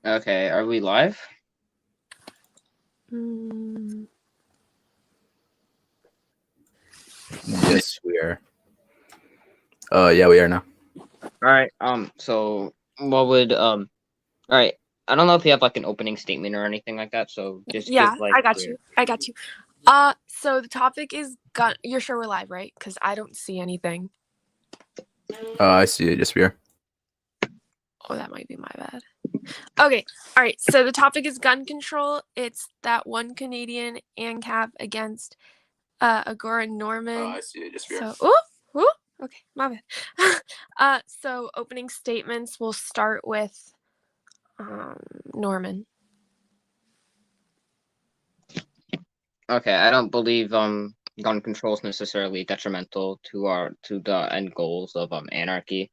Okay, are we live? Mm, Yes, we are. Yeah, we are now. All right. So what would All right. I don't know if you have like an opening statement or anything like that. So just yeah, give like I got your. you. I got you. So the topic is gun. You're sure we're live, right? Because I don't see anything. I see it. Yes, we are. Oh, that might be my bad. Okay. All right. So the topic is gun control. It's that one Canadian ANCAP against Agora Norman. See it. Yes, we are. So, okay, my bad. So opening statements. We'll start with Norman. Okay, I don't believe gun control is necessarily detrimental to the end goals of anarchy,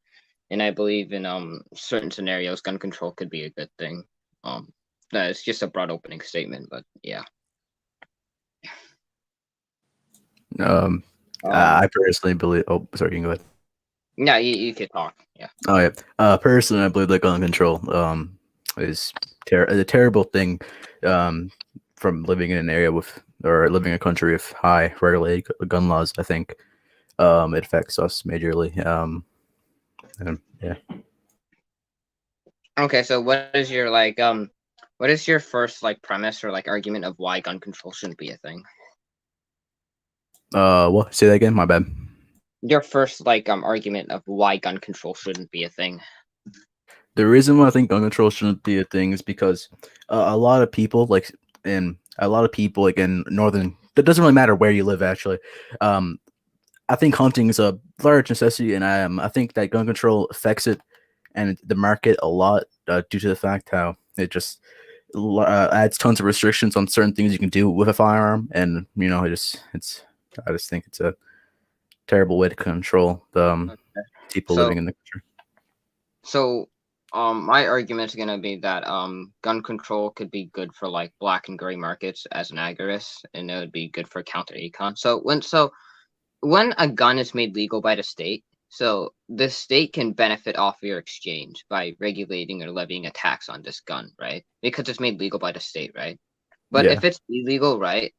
and I believe in certain scenarios gun control could be a good thing. That is just a broad opening statement, but yeah. I personally believe. Oh, sorry. You can go ahead. Yeah, you could talk. Yeah. Oh yeah. Personally, I believe that gun control is a terrible thing. From living in an area with or living in a country with high regulated gun laws, I think it affects us majorly. And yeah. Okay, so what is your first like premise or like argument of why gun control shouldn't be a thing? What? Say that again. My bad. Your first like argument of why gun control shouldn't be a thing. The reason why I think gun control shouldn't be a thing is because a lot of people like in northern. It doesn't really matter where you live actually. I think hunting is a large necessity, and I think that gun control affects it and the market a lot due to the fact how it just adds tons of restrictions on certain things you can do with a firearm, and I just think it's a terrible way to control the people So living in the country. so my argument is gonna be that gun control could be good for like black and gray markets as an agorist, and it would be good for counter econ. So when a gun is made legal by the state, so the state can benefit off your exchange by regulating or levying a tax on this gun, right? Because it's made legal by the state, right? But Yeah, if it's illegal, right,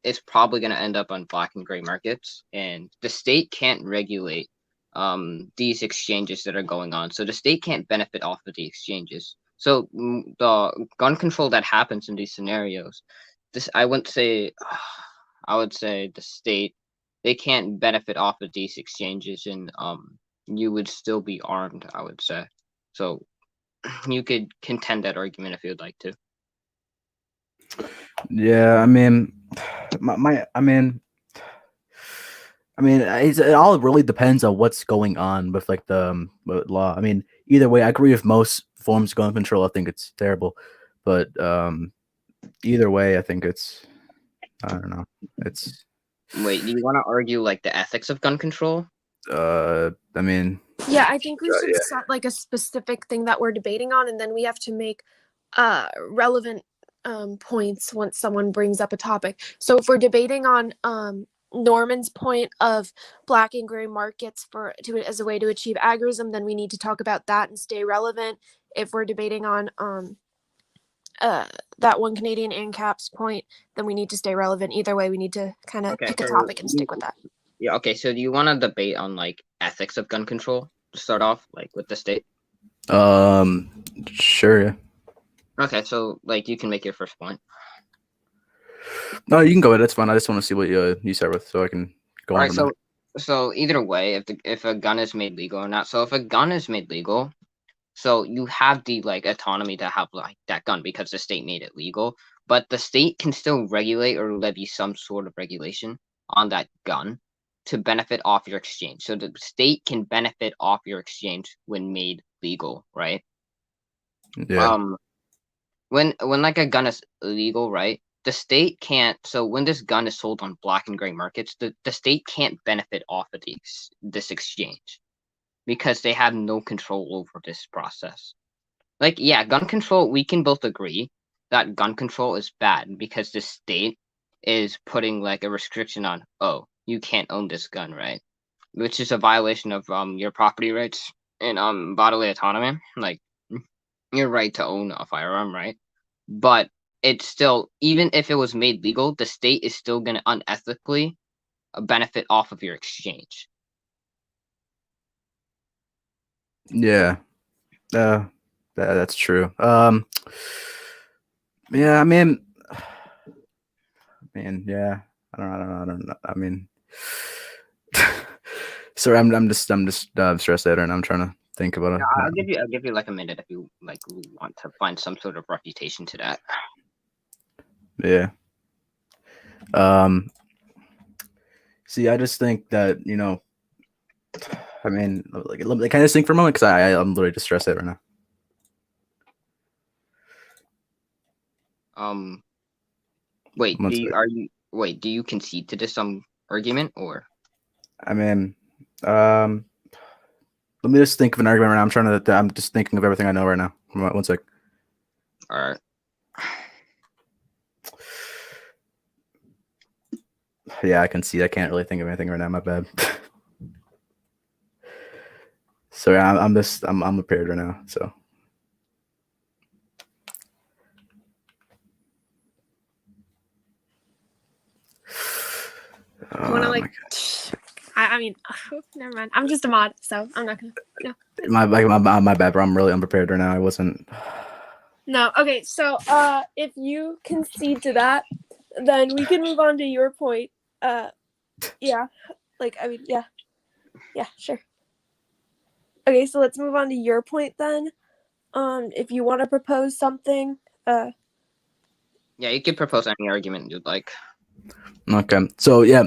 it's probably going to end up on black and gray markets, and the state can't regulate these exchanges that are going on. So the state can't benefit off of the exchanges. So the gun control that happens in these scenarios, this I wouldn't say, I would say the state they can't benefit off of these exchanges, and you would still be armed. I would say so. You could contend that argument if you'd like to. yeah. I mean, it all really depends on what's going on with like the with law. I mean, either way, I agree with most forms of gun control. I think it's terrible, but either way, I think I don't know. It's Wait, do you want to argue like the ethics of gun control? I mean, Yeah, I think we should yeah. set like a specific thing that we're debating on, and then we have to make relevant points once someone brings up a topic. So if we're debating on Norman's point of black and gray markets as a way to achieve agorism, then we need to talk about that and stay relevant. If we're debating on that one Canadian ANCAP's point, then we need to stay relevant. Either way, we need to kind of Okay, pick a so topic and stick with that. yeah, okay, so do you want to debate on like ethics of gun control to start off, like with the state? Sure. Yeah. Okay, so like you can make your first point. No, you can go ahead. That's fine. I just want to see what you start with, so I can go All on right, from there. so either way, if a gun is made legal or not. So if a gun is made legal, so you have the like autonomy to have like that gun because the state made it legal, but the state can still regulate or levy some sort of regulation on that gun to benefit off your exchange. So the state can benefit off your exchange when made legal, right? Yeah. When like a gun is illegal, right? The state can't. So when this gun is sold on black and gray markets, the state can't benefit off of this exchange because they have no control over this process. Like, yeah, gun control, we can both agree that gun control is bad because the state is putting like a restriction on, oh, you can't own this gun, right? Which is a violation of your property rights and bodily autonomy. Like your right to own a firearm, right? But it's still, even if it was made legal, the state is still going to unethically benefit off of your exchange. Yeah, that's true. Yeah, I mean, yeah, I don't know. I mean, sorry, I'm just stressed out, and I'm trying to think about it. I'll give you like a minute if you like want to find some sort of refutation to that. Yeah. See, I just think that I mean, like, can I just think for a moment because I'm literally just stressed out right now. Wait, One sec. do you concede to this argument or? I mean, let me just think of an argument right now. I'm just thinking of everything I know right now. One sec. All right. Yeah, I can see. I can't really think of anything right now. My bad. Sorry, I'm prepared right now. So. I want to like. I mean, never mind. I'm just a mod, so I'm not gonna. No. My bad, bro. I'm really unprepared right now. I wasn't. No. Okay. So, if you concede to that, then we can move on to your point. Yeah. Like, I mean, yeah. Yeah. Sure. Okay. So let's move on to your point then. If you want to propose something. Yeah, you can propose any argument you'd like. Okay. So yeah,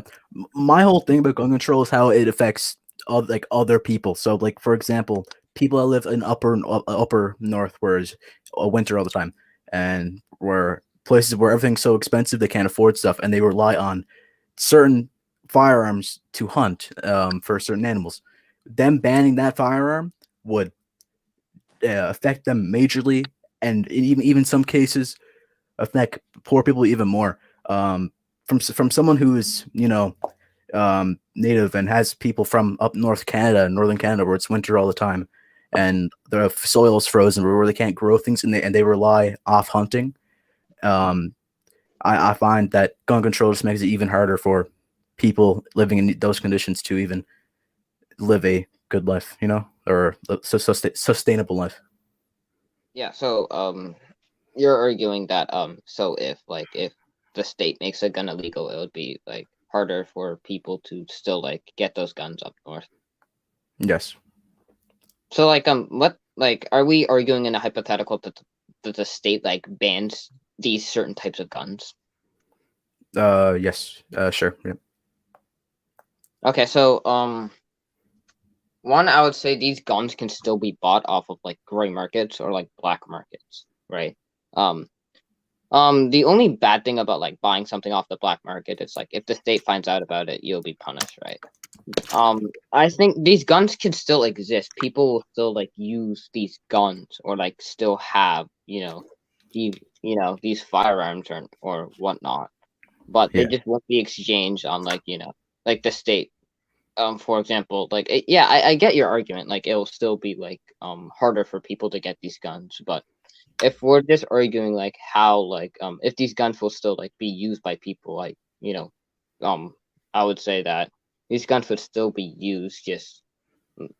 my whole thing about gun control is how it affects other people. So like for example, people that live in upper north where it's winter all the time, and where places where everything's so expensive they can't afford stuff, and they rely on certain firearms to hunt for certain animals. Them banning that firearm would affect them majorly, and even some cases affect poor people even more. From someone who is native and has people from up north Canada, northern Canada, where it's winter all the time, and the soil is frozen, where they can't grow things, and they rely off hunting. I find that gun control just makes it even harder for people living in those conditions to even live a good life, or sustainable life. Yeah. So you're arguing that so if the state makes a gun illegal, it would be like harder for people to still like get those guns up north. Yes. So what are we arguing in a hypothetical that the state like bans these certain types of guns? Yes. Sure. Yeah. Okay, so one, I would say these guns can still be bought off of like gray markets or like black markets, right? The only bad thing about like buying something off the black market is like if the state finds out about it, you'll be punished, right? I think these guns can still exist. People will still like use these guns or like still have, these firearms or whatnot. But they Yeah. just won't be exchanged on like, like the state. For example, like yeah, I get your argument. Like it will still be like harder for people to get these guns, but if we're just arguing like how like if these guns will still like be used by people, like I would say that these guns would still be used, just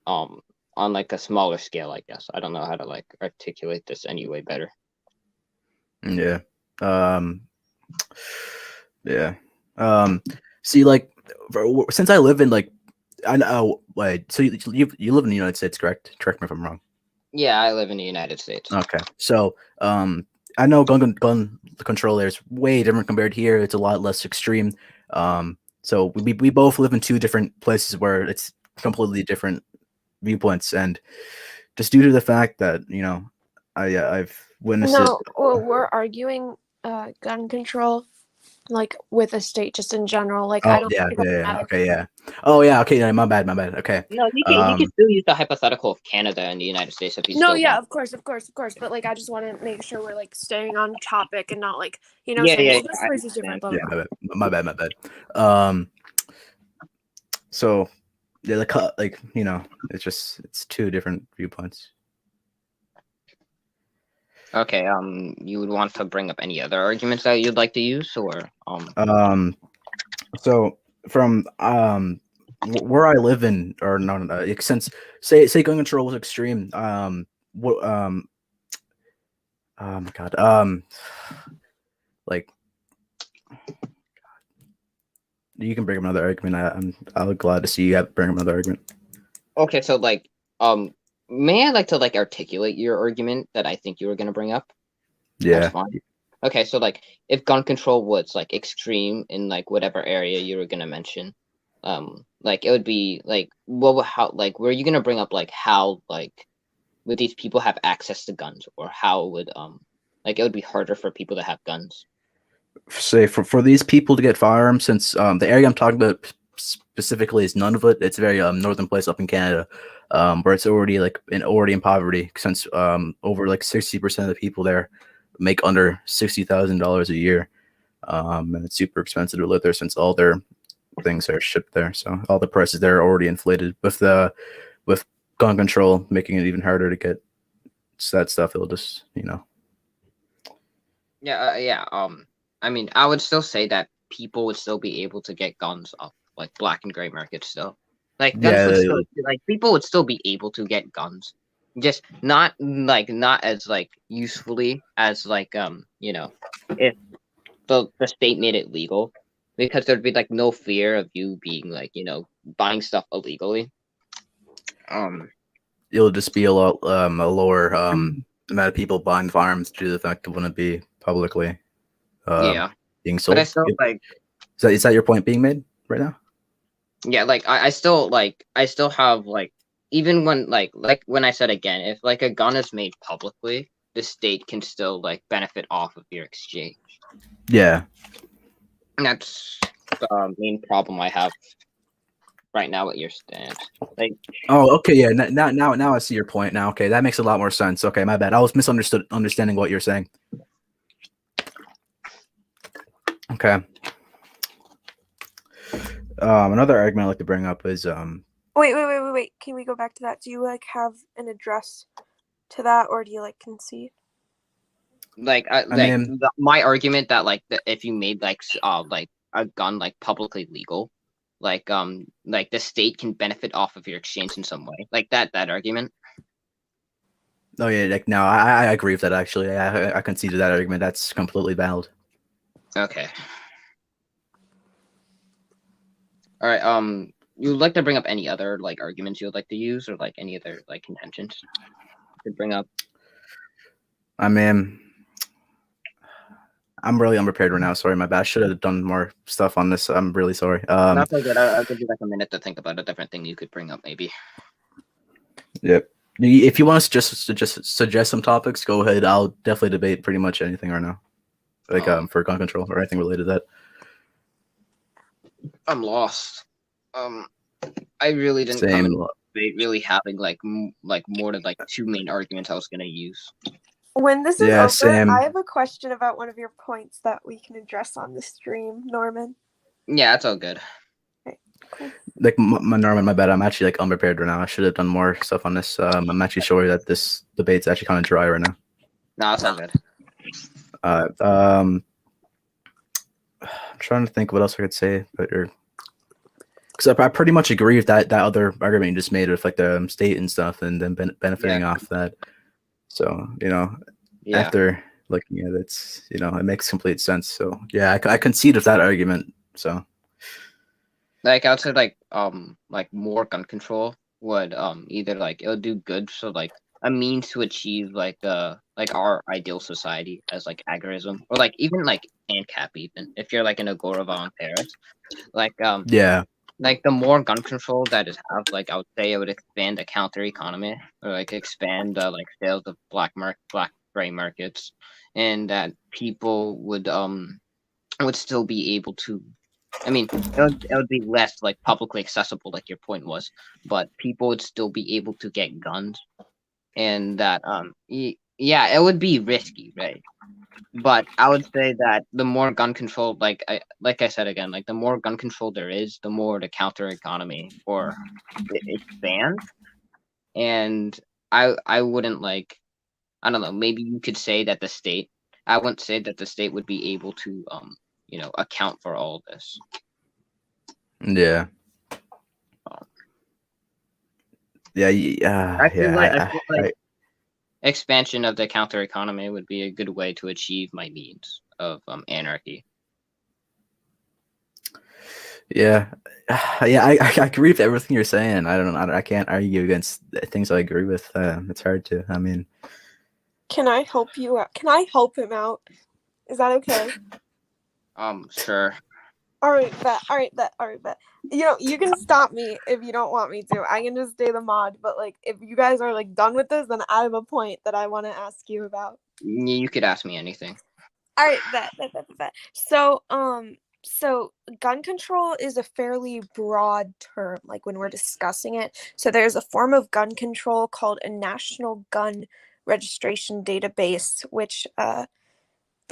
on like a smaller scale, I guess. I don't know how to like articulate this anyway better. Yeah. Yeah. See, like, since I live in like, I know. Wait, so you live in the United States, correct? Correct me if I'm wrong. Yeah, I live in the United States. Okay. So, I know gun control there is way different compared here. It's a lot less extreme. So we both live in two different places where it's completely different viewpoints, and just due to the fact that I've witnessed it. No, well, we're arguing gun control, like with a state just in general. Like Oh I don't yeah, think it doesn't matter. okay, yeah. Oh yeah, okay. Yeah, my bad. Okay. No, you can still use the hypothetical of Canada and the United States if you No, still yeah, want. of course. But like, I just want to make sure we're like staying on topic and not like Yeah, saying yeah, well, this I place is different. Blah, understand. blah, Yeah, blah. my bad. So yeah, the cut, like it's two different viewpoints. Okay. You would want to bring up any other arguments that you'd like to use, or So from where I live in, or no, since say gun control was extreme, what oh my god, like you can bring up another argument. I'm glad to see you bring up another argument. Okay, so like, may I like to like articulate your argument that I think you were gonna bring up? Yeah. That's fine. Okay, so like, if gun control was like extreme in like whatever area you were gonna mention, like it would be like, how like were you gonna bring up like how like would these people have access to guns, or how would like it would be harder for people to have guns? Say for these people to get firearms, since the area I'm talking about specifically is Nunavut. It's a very northern place up in Canada, where it's already already in poverty, since over like 60% of the people there make under $60,000 a year, and it's super expensive to live there since all their things are shipped there. So all the prices there are already inflated. With gun control making it even harder to get that stuff, it'll just Yeah, yeah. I mean, I would still say that people would still be able to get guns off like black and gray markets still. Like guns would still like people would still be able to get guns, just not as like usefully as like if the state made it legal, because there'd be like no fear of you being like buying stuff illegally. It'll just be a lower amount of people buying firearms due to the fact it wouldn't be publicly being sold. But I still like. Is that your point being made right now? Yeah, like I still have like, even when like when I said again, if like a gun is made publicly, the state can still like benefit off of your exchange. Yeah. And that's the main problem I have right now with your stance. Like, oh, okay, yeah. Now I see your point. Now, okay, that makes a lot more sense. Okay, my bad. I was understanding what you're saying. Okay. Another argument I'd like to bring up is Wait. Can we go back to that? Do you like have an address to that, or do you like concede? Like my argument that like if you made like a gun like publicly legal, like the state can benefit off of your exchange in some way, like that argument. Oh yeah, like no, I agree with that actually. I concede to that argument. That's completely valid. Okay. All right. You would like to bring up any other like arguments you would like to use, or like any other like contentions to bring up? I mean, I'm really unprepared right now. Sorry, my bad. I should have done more stuff on this. I'm really sorry. Not so good. I'll give you like a minute to think about a different thing you could bring up, maybe. Yep. If you want to just suggest some topics, go ahead. I'll definitely debate pretty much anything right now, like for gun control or anything related to that. I'm lost. I really didn't come in really having like more than like two main arguments I was gonna use. When this is over, I have a question about one of your points that we can address on the stream, Norman. Yeah, that's all good. Okay, cool. Like Norman, my bad. I'm actually like unprepared right now. I should have done more stuff on this. I'm actually sorry that this debate's actually kind of dry right now. No, that's all good. I'm trying to think what else I could say, because I pretty much agree with that other argument you just made with like the state and stuff, and then benefiting off that. So after looking at it, it makes complete sense. So yeah, I concede with that argument. So like I would say like more gun control would either like it'll do good, so like a means to achieve like our ideal society as like agorism, or like even like ANCAP, even if you're like an Agora voluntaris, like like the more gun control that is have, like I would say it would expand the counter economy, or like expand like sales of black gray markets, and that people would still be able to. I mean, it would be less like publicly accessible, like your point was, but people would still be able to get guns, and that yeah, it would be risky, right? But I would say that the more gun control, like I said again, like the more gun control there is, the more the counter economy or it expands. And I wouldn't like I don't know, maybe you could say that the state. I wouldn't say that the state would be able to account for all of this. Yeah. Yeah. I feel like I expansion of the counter economy would be a good way to achieve my needs of anarchy. Yeah, yeah, I agree with everything you're saying. I don't know. I can't argue against things I agree with. It's hard to. I mean, Can I help you out? Can I help him out? Is that okay? Sure. All right, bet. All right, bet. All right, bet. You can stop me if you don't want me to. I can just stay the mod. But like, if you guys are like done with this, then I have a point that I want to ask you about. You could ask me anything. All right, bet. So gun control is a fairly broad term, like when we're discussing it. So there's a form of gun control called a National Gun Registration Database, which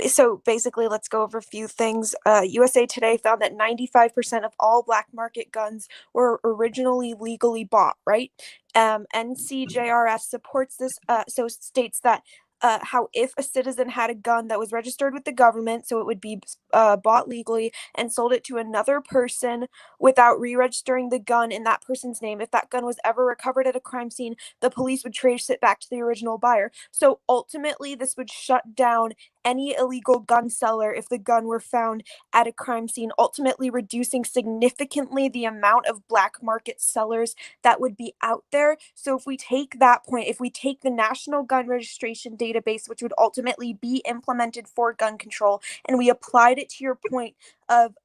so basically, let's go over a few things. USA Today found that 95% of all black market guns were originally legally bought, right? NCJRS supports this, so states that how if a citizen had a gun that was registered with the government, so it would be bought legally and sold it to another person without re-registering the gun in that person's name, if that gun was ever recovered at a crime scene, the police would trace it back to the original buyer. So ultimately, this would shut down any illegal gun seller if the gun were found at a crime scene, ultimately reducing significantly the amount of black market sellers that would be out there. So if we take that point, if we take the National Gun Registration Database, which would ultimately be implemented for gun control, and we applied it to your point of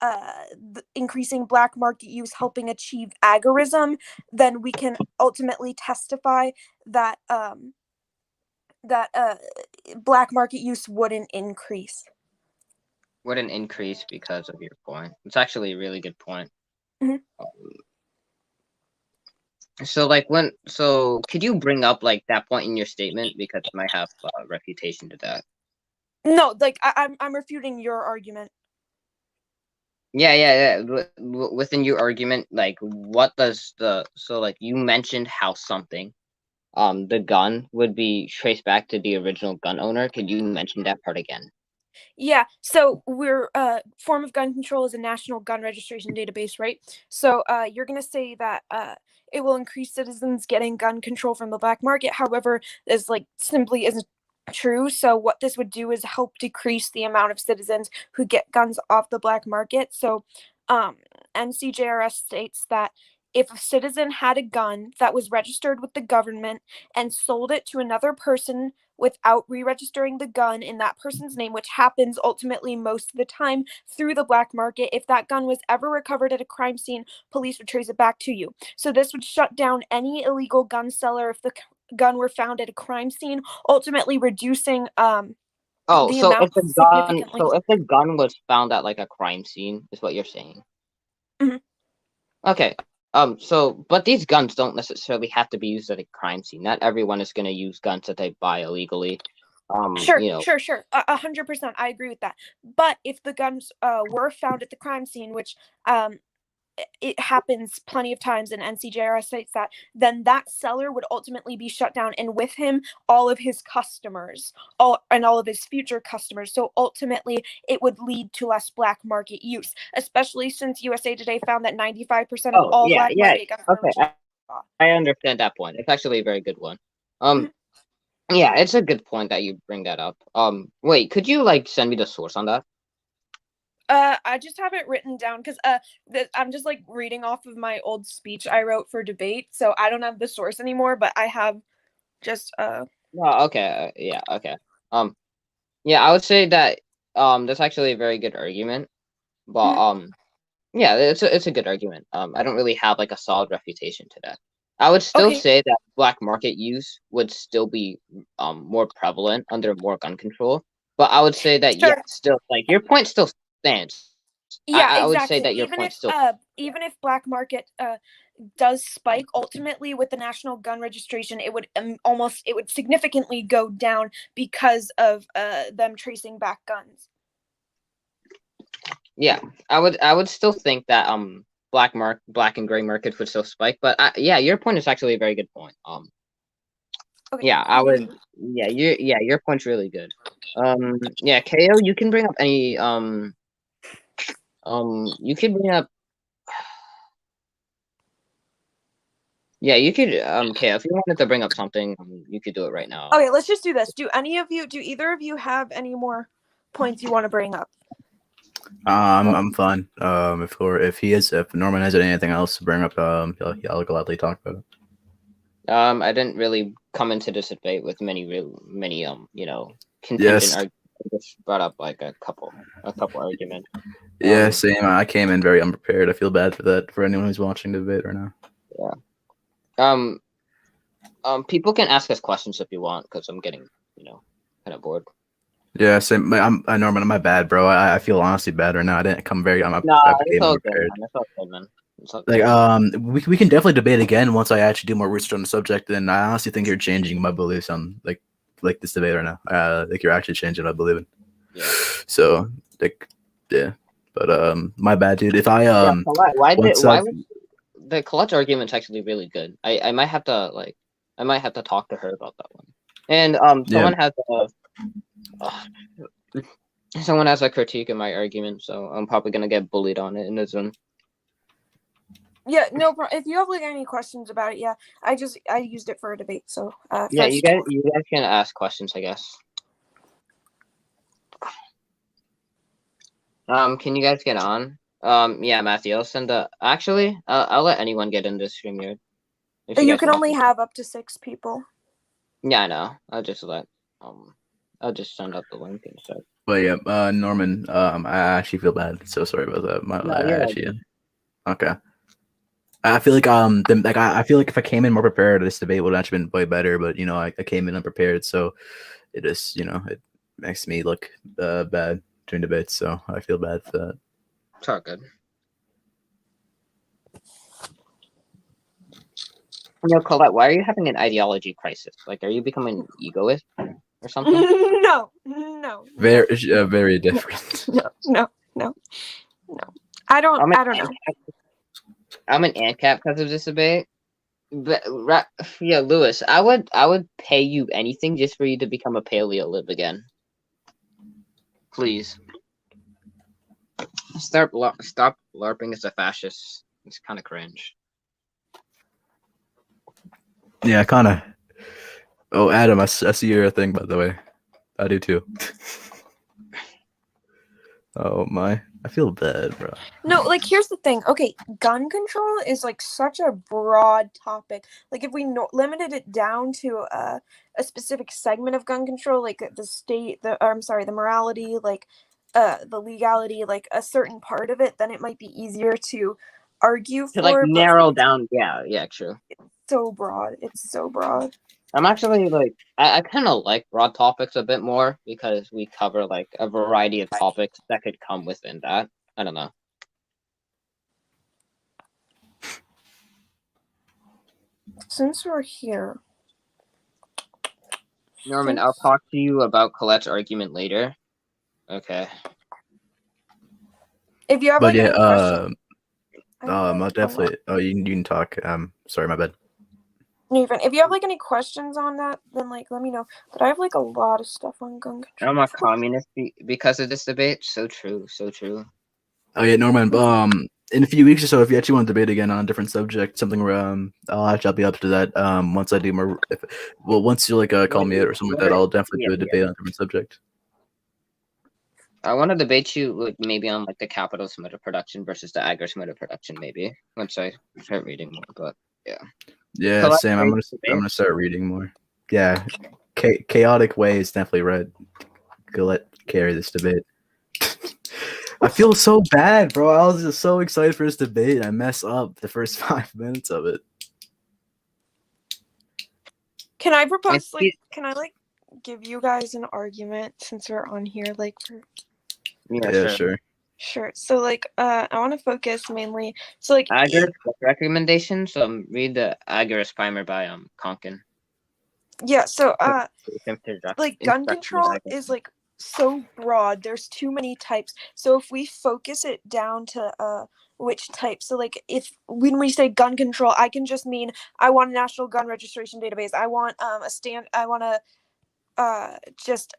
increasing black market use helping achieve agorism, then we can ultimately testify that black market use wouldn't increase. Wouldn't increase because of your point. It's actually a really good point. Mhm. So could you bring up like that point in your statement, because it might have a refutation to that? No, like I'm refuting your argument. Yeah. Within your argument, like what does you mentioned how something the gun would be traced back to the original gun owner. Could you mention that part again? Yeah, so we're form of gun control is a national gun registration database, right? So you're gonna say that it will increase citizens getting gun control from the black market. However, this like simply isn't true. So what this would do is help decrease the amount of citizens who get guns off the black market. So NCJRS states that if a citizen had a gun that was registered with the government and sold it to another person without re-registering the gun in that person's name, which happens ultimately most of the time through the black market, if that gun was ever recovered at a crime scene, police would trace it back to you. So this would shut down any illegal gun seller if the gun were found at a crime scene, ultimately reducing Oh, the so amount significantly. if the gun was found at like a crime scene, is what you're saying? Mhm. Okay. But these guns don't necessarily have to be used at a crime scene. Not everyone is going to use guns that they buy illegally. Sure. 100%. I agree with that. But if the guns were found at the crime scene, which it happens plenty of times, and NCJR states that, then that seller would ultimately be shut down, and with him, all of his customers, all of his future customers. So ultimately, it would lead to less black market use, especially since USA Today found that 95% of all black market guns were Okay, I understand that point. It's actually a very good one. Yeah, it's a good point that you bring that up. Wait, could you like send me the source on that? I just have it written down because I'm just like reading off of my old speech I wrote for debate, so I don't have the source anymore, but I have just Oh, okay. Yeah, okay. Yeah, I would say that that's actually a very good argument. But yeah, it's a good argument. I don't really have like a solid refutation to that. I would still okay. say that black market use would still be more prevalent under more gun control. But I would say that Sure. still like your point still stands. Yeah, I would say exactly. that your point still. Even if black market does spike, ultimately with the national gun registration, it would it would significantly go down because of them tracing back guns. Yeah, I would still think that black and gray market would still spike, but yeah, your point is actually a very good point. Okay. Yeah, I would. Yeah, your point's really good. Yeah, KO, you can bring up any you could bring up. Yeah, you could KO, if you wanted to bring up something, you could do it right now. Okay, let's just do this. Do either of you have any more points you want to bring up? I'm fine. If Norman has anything else to bring up, I'll gladly talk about it. I didn't really come into this debate with many contingent Yes. arguments. I just brought up like a couple arguments. Yeah, same. I came in very unprepared. I feel bad for that for anyone who's watching the debate right now. Yeah. People can ask us questions if you want, because I'm getting kind of bored. Yeah, same. Norman, my bad, bro. I feel honestly bad right now. I didn't come very. No, it's all good, man. It's all good, man. Like we can definitely debate again once I actually do more research on the subject. And I honestly think you're changing my beliefs on like this debate right now. Like you're actually changing what I believe in. Yeah. So like yeah, but my bad, dude. If I the Colette argument's actually really good. I might have to talk to her about that one. And someone has a critique of my argument, so I'm probably gonna get bullied on it in the Zoom. Yeah, no problem. If you have like any questions about it, yeah, I used it for a debate, so yeah, you guys can ask questions, I guess. Can you guys get on? Yeah, Matthew, I'll send I'll let anyone get in this StreamYard. You can only have up to 6 people. Yeah, I know. I'll just send up the link and stuff. But yeah, Norman, I actually feel bad. So sorry about that. Okay. I feel like I feel like if I came in more prepared, this debate would have actually been way better. But I came in unprepared, so it just it makes me look bad during debates. So I feel bad for that. It's all good. Colette, why are you having an ideology crisis? Like, are you becoming an egoist or something? No. Very different. No. I don't know. I'm an ANCAP because of this debate. But yeah, Lewis, I would pay you anything just for you to become a paleolib again. Please. Stop LARPing as a fascist. It's kind of cringe. Yeah, kind of. Oh, Adam, I see your thing, by the way. I do too. Oh my, I feel bad, bro. No, like here's the thing. Okay, gun control is like such a broad topic. Like if we limited it down to a specific segment of gun control, like the morality, like the legality, like a certain part of it, then it might be easier to argue for. Like narrow down. Yeah, true. It's so broad. I'm actually I kind of like broad topics a bit more because we cover like a variety of topics that could come within that. I don't know. Since we're here, Norman, I'll talk to you about Colette's argument later. Okay. If you have any questions, I'll definitely. Oh, you can talk. Sorry, my bad. Nathan, if you have any questions on that, then let me know. But I have a lot of stuff on gun control. I'm a communist because of this debate. So true. Oh yeah, Norman. In a few weeks or so, if you actually want to debate again on a different subject, something where I'll be up to that. Once I do more, once you call me out or something like that, I'll definitely do a debate on a different subject. I want to debate you maybe on the capitalist mode of production versus the agrist mode of production, maybe once I start reading more. But yeah. Yeah, Sam. I'm gonna start reading more. Yeah, chaotic way is definitely right. Go carry this debate. I feel so bad, bro. I was just so excited for this debate. I mess up the first 5 minutes of it. Can I propose? Can I give you guys an argument since we're on here? Yeah, sure. Sure. So I want to focus mainly. So Agorist recommendations. Read the Agorist primer by Konkin. Yeah. So gun control is so broad. There's too many types. So if we focus it down to which type, so like if when we say gun control, I can just mean I want a national gun registration database. I want I want a just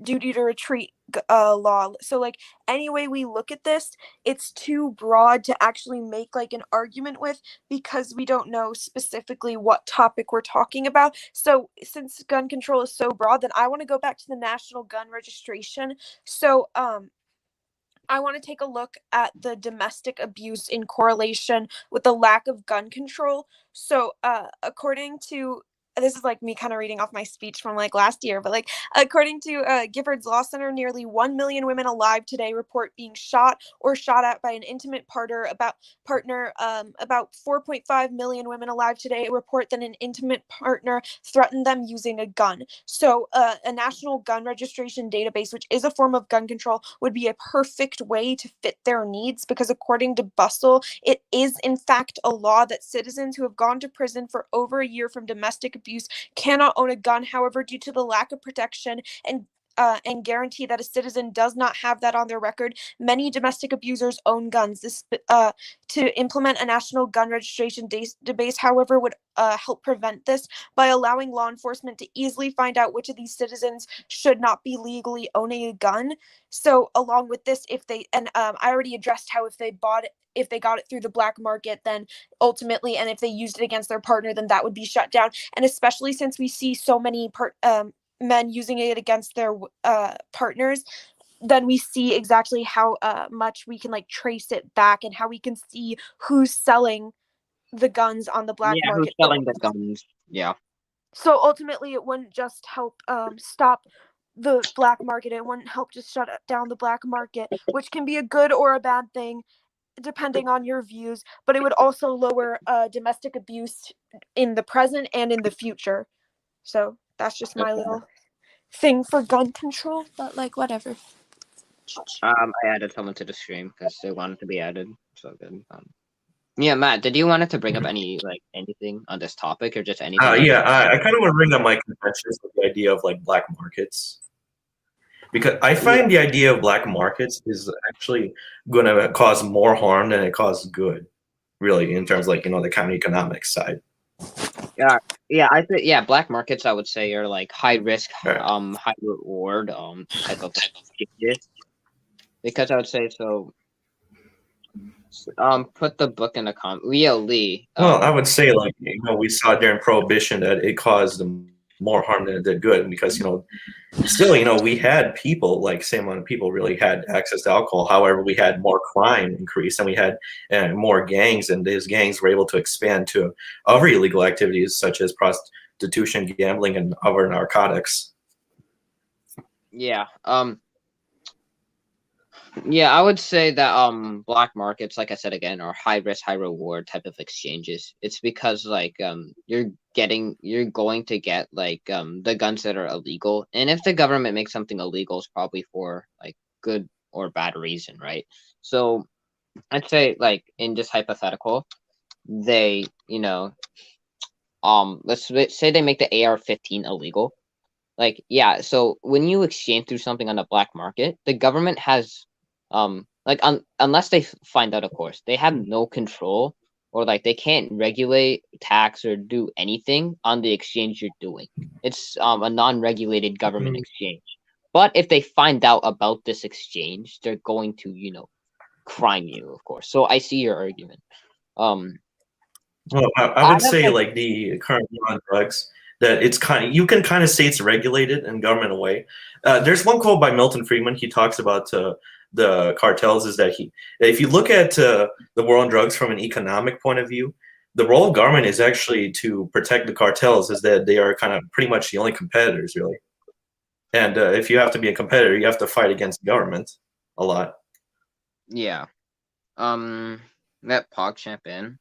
duty to retreat law. So like any way we look at this, it's too broad to actually make like an argument with, because we don't know specifically what topic we're talking about. So since gun control is so broad, then I want to go back to the national gun registration. So I want to take a look at the domestic abuse in correlation with the lack of gun control. So, according to, this is like me kind of reading off my speech from like last year, but like according to Giffords Law Center, nearly 1 million women alive today report being shot or shot at by an intimate partner. About 4.5 million women alive today report that an intimate partner threatened them using a gun. So, a national gun registration database, which is a form of gun control, would be a perfect way to fit their needs, because according to Bustle, it is in fact a law that citizens who have gone to prison for over a year from domestic abuse cannot own a gun. However, due to the lack of protection and guarantee that a citizen does not have that on their record, many domestic abusers own guns. This to implement a national gun registration database, however, would help prevent this by allowing law enforcement to easily find out which of these citizens should not be legally owning a gun. So, along with this, if they I already addressed how if they got it through the black market, then ultimately, and if they used it against their partner, then that would be shut down. And especially since we see so many men using it against their partners, then we see exactly how much we can like trace it back, and how we can see who's selling the guns on the black Yeah, who's market. selling the guns? Yeah. So ultimately, it wouldn't just help stop the black market. It wouldn't help just shut down the black market, which can be a good or a bad thing depending on your views. But it would also lower domestic abuse in the present and in the future. So that's just my little thing for gun control. But like, whatever. I added someone to the stream because they wanted to be added. So good. Yeah, Matt, did you wanted to bring up anything on this topic, or just anything? Yeah, I kind of want to bring up my contentions with the idea of like black markets, because I find the idea of black markets is actually going to cause more harm than it causes good, really, in terms of like, the kind of economic side. Yeah, I think black markets I would say are like high risk, Right. high reward type of exchanges. Because I would say so. Put the book in the Leo Lee. Well, I would say like we saw during Prohibition that it caused more harm than it did good, because still we had people, like same amount of people really had access to alcohol. However, we had more crime increase, and we had more gangs, and these gangs were able to expand to other illegal activities such as prostitution, gambling, and other narcotics. Yeah. Yeah, I would say that black markets, like I said again, are high risk, high reward type of exchanges. It's because like you're going to get like the guns that are illegal. And if the government makes something illegal, it's probably for like good or bad reason, right? So I'd say like in this hypothetical, they, let's say they make the AR-15 illegal. Like, yeah, so when you exchange through something on the black market, the government has unless they find out, of course, they have no control, or like they can't regulate, tax, or do anything on the exchange you're doing. It's a non-regulated government exchange. But if they find out about this exchange, they're going to, crime you, of course. So I see your argument. Well, I would say like the current war on drugs, that it's you can kind of say it's regulated in government way. There's one quote by Milton Friedman. He talks about the cartels, is that if you look at the war on drugs from an economic point of view, the role of government is actually to protect the cartels, is that they are kind of pretty much the only competitors, really. And if you have to be a competitor, you have to fight against government a lot. Yeah. That PogChamp in.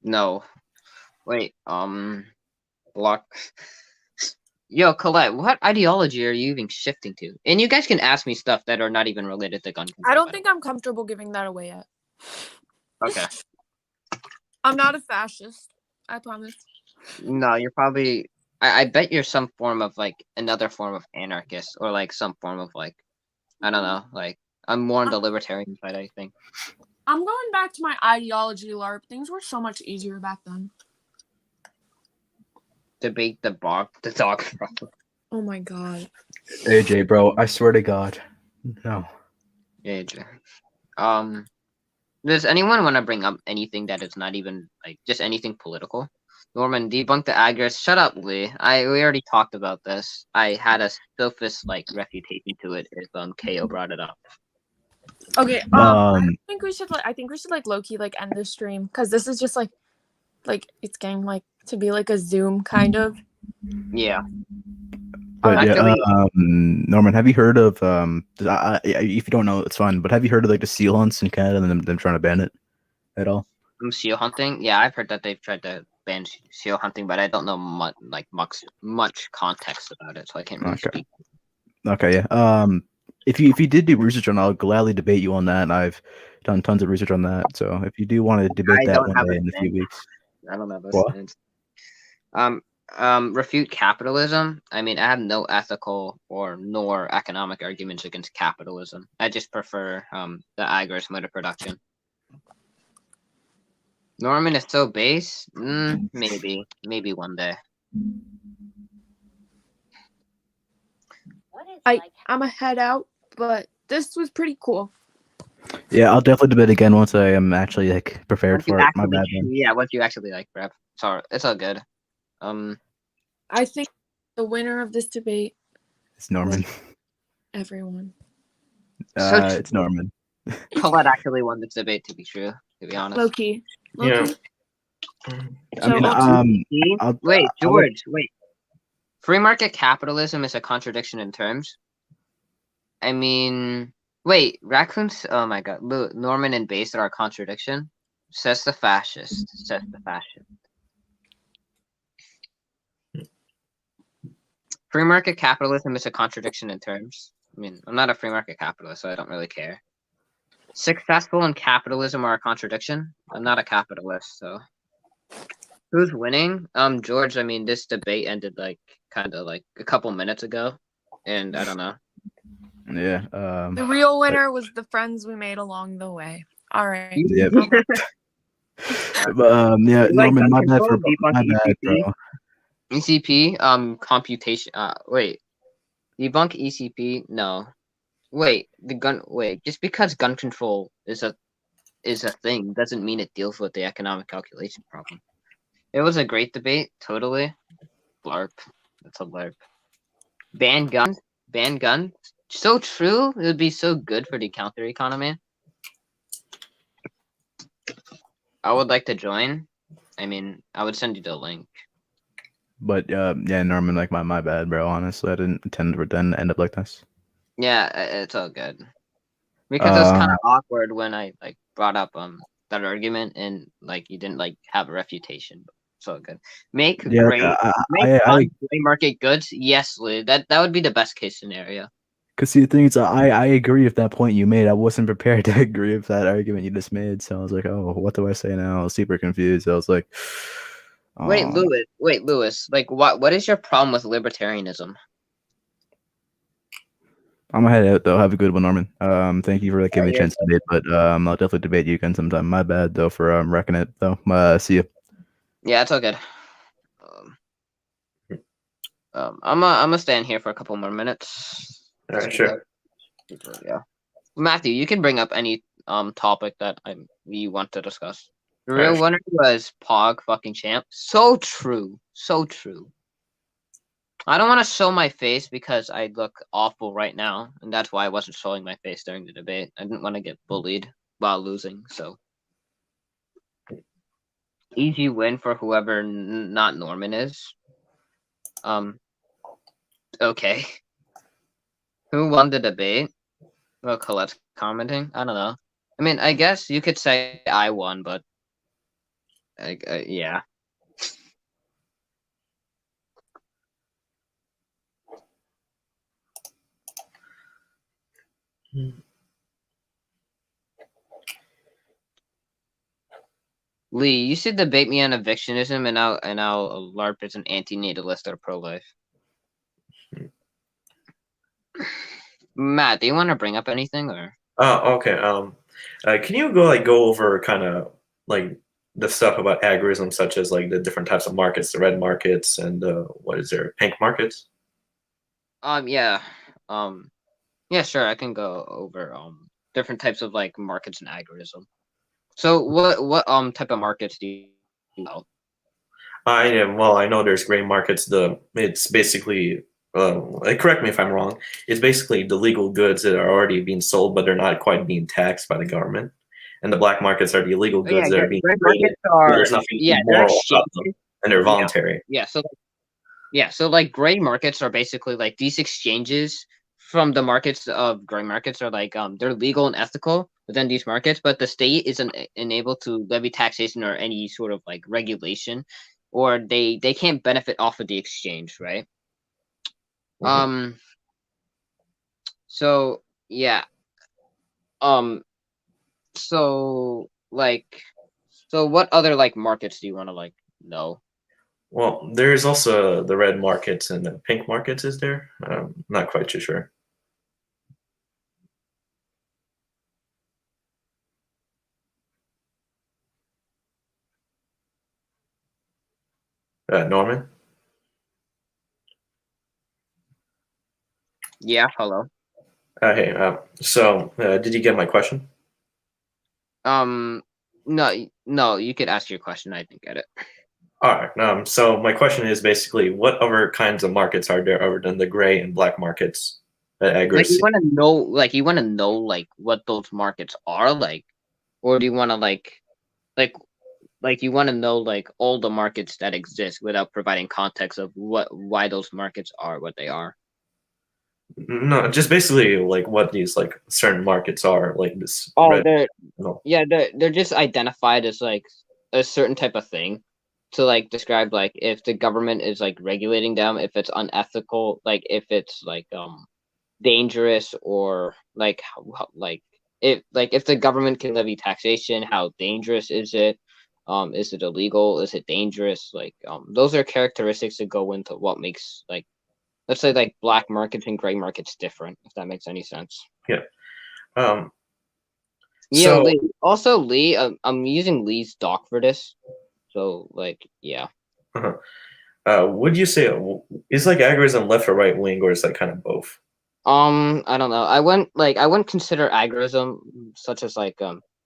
No. Wait, block. Yo, Colette, what ideology are you even shifting to? And you guys can ask me stuff that are not even related to gun control. I don't think I'm comfortable giving that away yet. Okay. I'm not a fascist. I promise. No, you're probably. I bet you're some form of like another form of anarchist or like some form of like I don't know, like I'm more on the libertarian side, I think. I'm going back to my ideology, LARP. Things were so much easier back then. Debate the dog problem. Oh my god. AJ, bro, I swear to God, no. Yeah, does anyone want to bring up anything that is not even like just anything political? Norman, debunk the agorist. Shut up, Lee. We already talked about this. I had a sophist like refutation to it if KO brought it up. Okay. I think we should like low key like end the stream because this is just like it's getting like to be like a Zoom kind of. Yeah. But yeah, Actually, Norman, have you heard of if you don't know, it's fine. But have you heard of like the seal hunts in Canada and them trying to ban it at all? seal hunting. Yeah, I've heard that they've tried to ban seal hunting, but I don't know much context about it, so I can't really speak. Okay, yeah. If you did do research on it, I'll gladly debate you on that. I've done tons of research on that. So if you do want to debate that one day in a few weeks, I don't know those what? things. Refute capitalism. I mean, I have no ethical nor economic arguments against capitalism. I just prefer the agorist mode of production. Norman is so base. Maybe one day. I'm a head out, but this was pretty cool. Yeah, I'll definitely debate again once I am actually like prepared for it. My bad, man. Yeah, once you actually like prep. Sorry, it's all good. I think the winner of this debate It's Norman. Everyone. It's Norman. Colette actually won this debate, to be true. To be honest. Low-key. Yeah. I mean, wait, George, wait. Free market capitalism is a contradiction in terms. I mean, wait, raccoons. Oh my god, Norman and Base are a contradiction. Says the fascist. Free market capitalism is a contradiction in terms. I mean, I'm not a free market capitalist, so I don't really care. Successful in capitalism are a contradiction. I'm not a capitalist, so. Who's winning? George, I mean, this debate ended like kind of like a couple minutes ago, and I don't know. Yeah. The real winner was the friends we made along the way. All right. Yeah. Yeah, Norman, my bad, bro. ECP, computation. Wait, debunk ECP? No. Wait, just because gun control is a thing doesn't mean it deals with the economic calculation problem. It was a great debate, totally. Blarp. That's a blarp. Ban guns. So true. It would be so good for the counter economy. I would like to join. I mean, I would send you the link. But yeah, Norman, like my bad, bro. Honestly, I didn't intend for then to end up like this. Yeah, it's all good. Because it's kind of awkward when I like brought up that argument and like you didn't like have a refutation. So good. Make gray market goods. Yes, Lou. That would be the best case scenario. Cause see, the thing is, I agree with that point you made. I wasn't prepared to agree with that argument you just made. So I was like, oh, what do I say now? I was super confused. I was like, oh. Wait, Lewis. Like, what is your problem with libertarianism? I'm gonna head out though. Have a good one, Norman. Thank you for giving me a chance to debate, but I'll definitely debate you again sometime. My bad though for wrecking it though. See you. Yeah, it's all good. I'm gonna stand here for a couple more minutes. All right, sure. Yeah, Matthew, you can bring up any topic that you want to discuss. The real winner was Pog fucking champ. So true. I don't want to show my face because I look awful right now, and that's why I wasn't showing my face during the debate. I didn't want to get bullied while losing, so. Easy win for whoever not Norman is. Okay. Who won the debate? Well, Colette's commenting. I don't know. I mean, I guess you could say I won, but yeah. Lee, you should debate me on evictionism and I'll LARP as an anti-natalist or pro-life. Matt, do you want to bring up anything or? Okay. Can you go over kind of like the stuff about agorism, such as like the different types of markets, the red markets, and what is there, pink markets? Yeah. Yeah, sure. I can go over different types of like markets and agorism. So what type of markets do you know? I know there's gray markets. It's basically correct me if I'm wrong. It's basically the legal goods that are already being sold, but they're not quite being taxed by the government. And the black markets are the illegal Oh, yeah, goods that are being gray traded, markets but are there's nothing they're immoral about them, exchanges. and they're Yeah. voluntary. So like gray markets are basically like these exchanges from the markets of gray markets are like they're legal and ethical within these markets, but the state isn't enabled to levy taxation or any sort of like regulation, or they can't benefit off of the exchange, right? Mhm. So yeah. So like so what other like markets do you want to like know? Well, there's also the red markets and the pink markets. Is there? I'm not quite too sure. Norman? Yeah, hello. Hey, did you get my question? Um, no, you could ask your question. I didn't get it. All right. So my question is basically, what other kinds of markets are there other than the gray and black markets that Like agri? you want to know like what those markets are like, or do you want to like you want to know like all the markets that exist without providing context of why those markets are what they are? No, just basically like what these like certain markets are, like this Oh, red. No. they're just identified as like a certain type of thing to like describe like if the government is like regulating them, if it's unethical, like if it's dangerous or like if the government can levy taxation, how dangerous is it illegal, is it dangerous, those are characteristics that go into what makes like let's say like black markets and gray markets different, if that makes any sense. Yeah. Um. Yeah, So, Lee. Also, Lee, I'm using Lee's doc for this, so like yeah. uh would you say is like agorism left or right wing, or is like kind of both? I don't know. I wouldn't consider agorism such as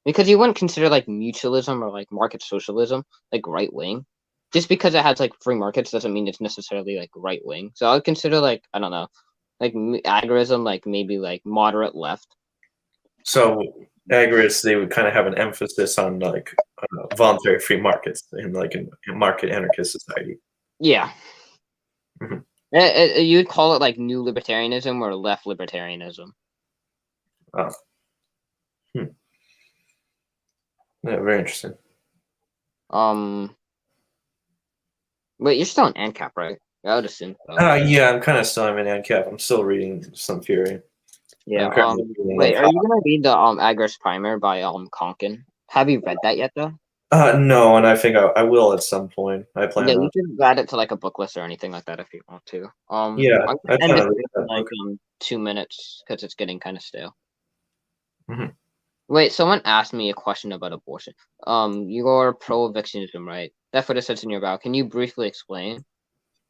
because you wouldn't consider like mutualism or like market socialism like right wing. Just because it has like free markets doesn't mean it's necessarily like right wing. So I would consider like I don't know, like agorism like maybe like moderate left. So agorists, they would kind of have an emphasis on like voluntary free markets in market anarchist society. Yeah. Mhm. You'd call it like new libertarianism or left libertarianism. Oh. Yeah, very interesting. Wait, you're still an ANCAP, right? I would assume so. Yeah, I'm kind of still in ANCAP. I'm still reading some theory. Yeah. Like, Wait, are you gonna read the Agorist Primer by Konkin? Have you read that yet, though? no, and I think I will at some point. I plan Yeah, on. you should add it to like a book list or anything like that if you want to. Yeah, I'm I gonna end plan it on reading in that like book. 2 minutes because it's getting kind of stale. Mhm. Wait, someone asked me a question about abortion. You're pro evictionism, right? That's what it says in your bio. Can you briefly explain?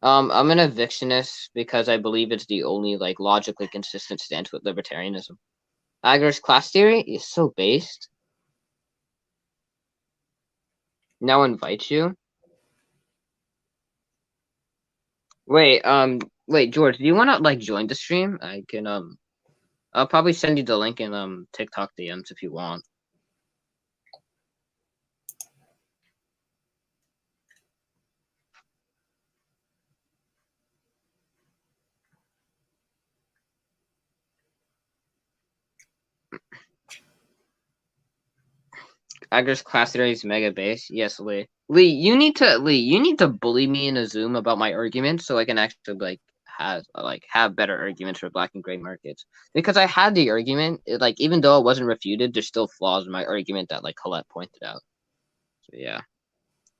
I'm an evictionist because I believe it's the only like logically consistent stance with libertarianism. Agar's class theory is so based. Now invite you. Wait, George, do you want to like join the stream? I can I'll probably send you the link in TikTok DMs if you want. Agar's class theory is mega base. Yes, Lee. Lee, you need to bully me in a Zoom about my arguments so I can actually have better arguments for black and gray markets. Because I had the argument, even though it wasn't refuted, there's still flaws in my argument that like Colette pointed out. Yeah.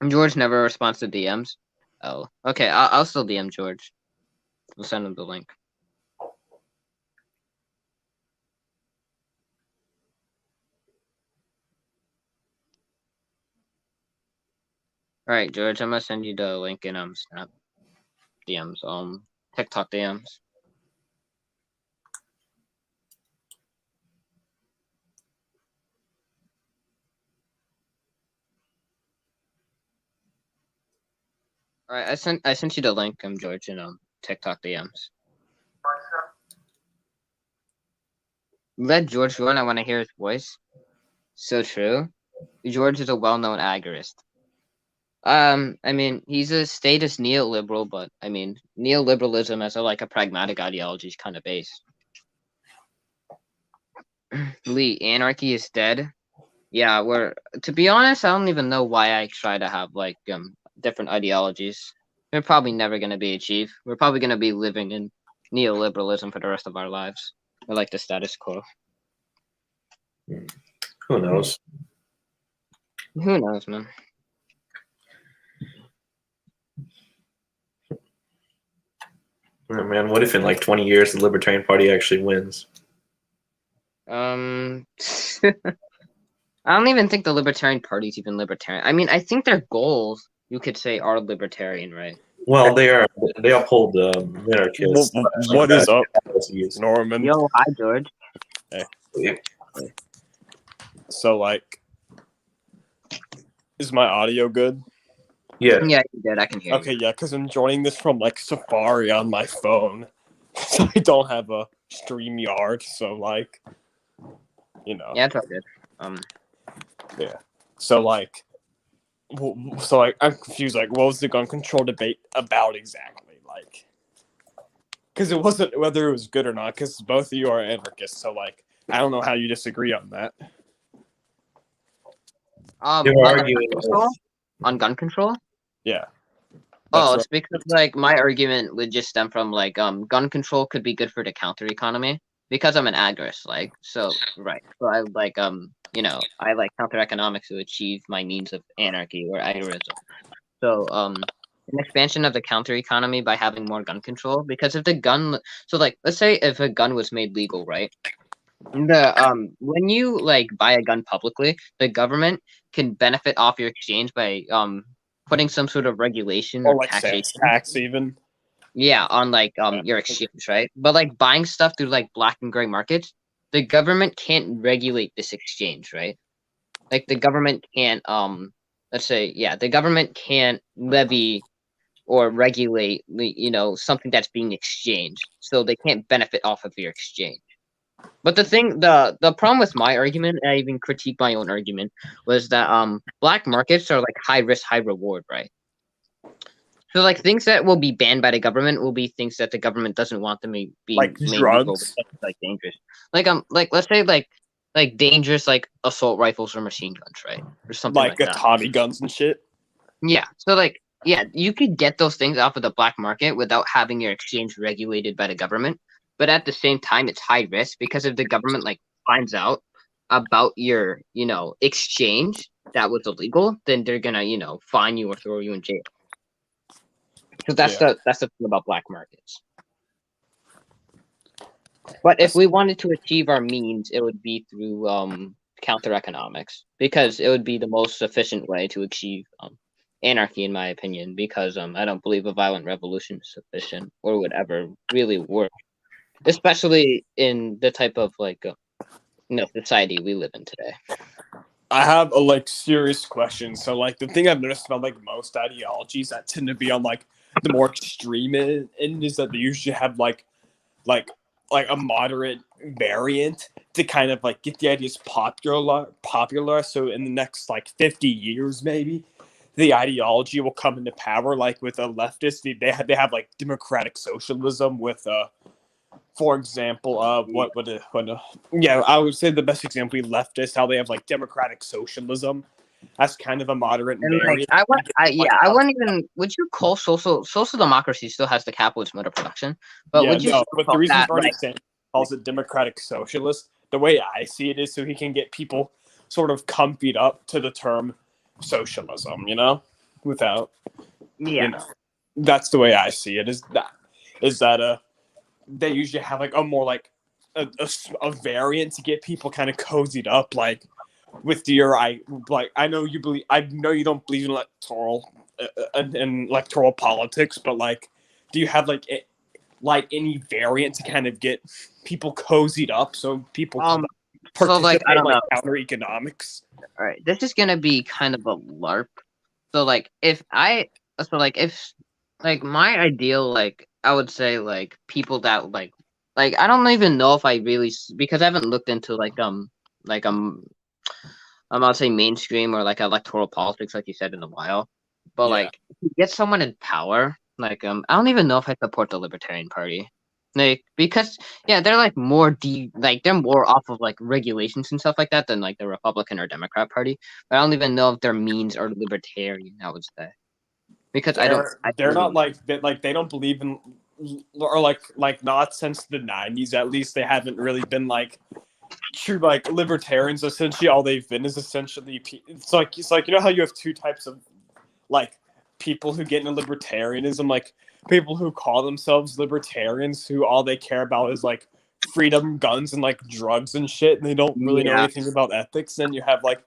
George never responds to DMs. Oh, okay. I'll still DM George. We'll send him the link. All right, George. I'm gonna send you the link in Snap DMs, TikTok DMs. All right, I sent you the link, George, in TikTok DMs. Let George join. I want to hear his voice. So true. George is a well-known agorist. I mean, he's a statist neoliberal, but I mean, neoliberalism as a pragmatic ideology is kind of based. Lee, anarchy is dead. Yeah, to be honest, I don't even know why I try to have different ideologies. They're probably never gonna be achieved. We're probably gonna be living in neoliberalism for the rest of our lives. Or like the status quo. Who knows? Who knows, man? Oh, man, what if in like 20 years the Libertarian Party actually wins? I don't even think the Libertarian Party is even libertarian. I mean, I think their goals, you could say, are libertarian, right? Well, they are. They uphold minarchists. What is up, Norman? Yo, hi, George. Yeah. So, like, is my audio good? Yeah. Yeah, you did. I can hear Okay, yeah, because I'm joining this from, like, Safari on my phone. So I don't have a StreamYard, so, like, you know. Yeah, it's all good. Yeah. So, like, I'm confused. Like, what was the gun control debate about exactly? Like, because it wasn't whether it was good or not, because both of you are anarchists, so, like, I don't know how you disagree on that. You're arguing on gun control? Yeah. Oh, That's it's because my argument would just stem from gun control could be good for the counter economy because I'm an agorist, so right. So I I like counter economics to achieve my needs of anarchy or agorism. So an expansion of the counter economy by having more gun control, because if the gun let's say if a gun was made legal, right? When you buy a gun publicly, the government can benefit off your exchange by putting some sort of regulation or or like taxation. sales tax even. Yeah, on your exchange, right? But buying stuff through black and gray markets, the government can't regulate this exchange, right? The government can't let's say, yeah, the government can't levy or regulate something that's being exchanged. So they can't benefit off of your exchange. But the problem with my argument, and I even critique my own argument, was that black markets are high risk, high reward, right? So things that will be banned by the government will be things that the government doesn't want them being Like made drugs? legal, dangerous. Let's say dangerous assault rifles or machine guns, right? Or something like that. Tommy guns and shit. Yeah. So yeah, you could get those things off of the black market without having your exchange regulated by the government. But at the same time, it's high risk because if the government finds out about your exchange that was illegal, then they're gonna fine you or throw you in jail. So that's the thing about black markets. But if we wanted to achieve our means, it would be through counter economics, because it would be the most efficient way to achieve anarchy, in my opinion. Because I don't believe a violent revolution is sufficient or would ever really work, especially in the type of society we live in today. I have a serious question. So the thing I've noticed about most ideologies that tend to be on the more extreme end is that they usually have like a moderate variant to kind of get the ideas popular. So in the next 50 years maybe, the ideology will come into power. With a leftist, they have democratic socialism with for example, I would say the best example would be leftist, how they have democratic socialism. That's kind of a moderate variant. Wouldn't even. Would you call social democracy still has the capitalist mode of production? But would you? But the reason Bernie Sanders calls it democratic socialist, the way I see it is so he can get people sort of comfied up to the term socialism, without, Yeah. that's the way I see it, is that they usually have like a more like a variant to get people kind of cozied up, like with I know you don't believe in electoral politics, but like, do you have like any variant to kind of get people cozied up so people So like, I participate don't know. counter economics? All right, this is gonna be kind of a LARP. So like, if my ideal, like, I would say like people that like I don't even know if I really because I haven't looked into like I'll say mainstream or like electoral politics, like you said, in a while. But Yeah. like, to get someone in power, like I don't even know if I support the Libertarian Party. Like, because they're like they're more off of like regulations and stuff like that than like the Republican or Democrat Party. But I don't even know if their means are libertarian, I would say. Because they're not they don't believe in, or like not since the 90s at least, they haven't really been like true like libertarians. Essentially all they've been is essentially, it's like how you have two types of like people who get into libertarianism, like people who call themselves libertarians who all they care about is like freedom, guns, and like drugs and shit, and they don't really know anything about ethics. Then you have like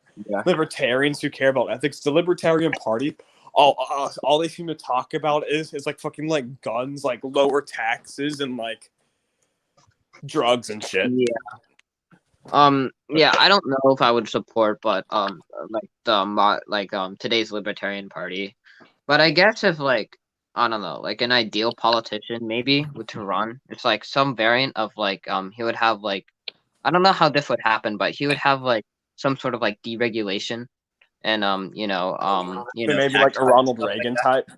libertarians who care about ethics. The Libertarian Party, all they seem to talk about is like fucking like guns, like lower taxes, and like drugs and shit. I don't know if I would support, but today's Libertarian Party. But I guess if like, I don't know, like an ideal politician maybe to run, it's like some variant of like he would have like, I don't know how this would happen, but he would have like some sort of like deregulation and maybe like a Ronald Reagan type.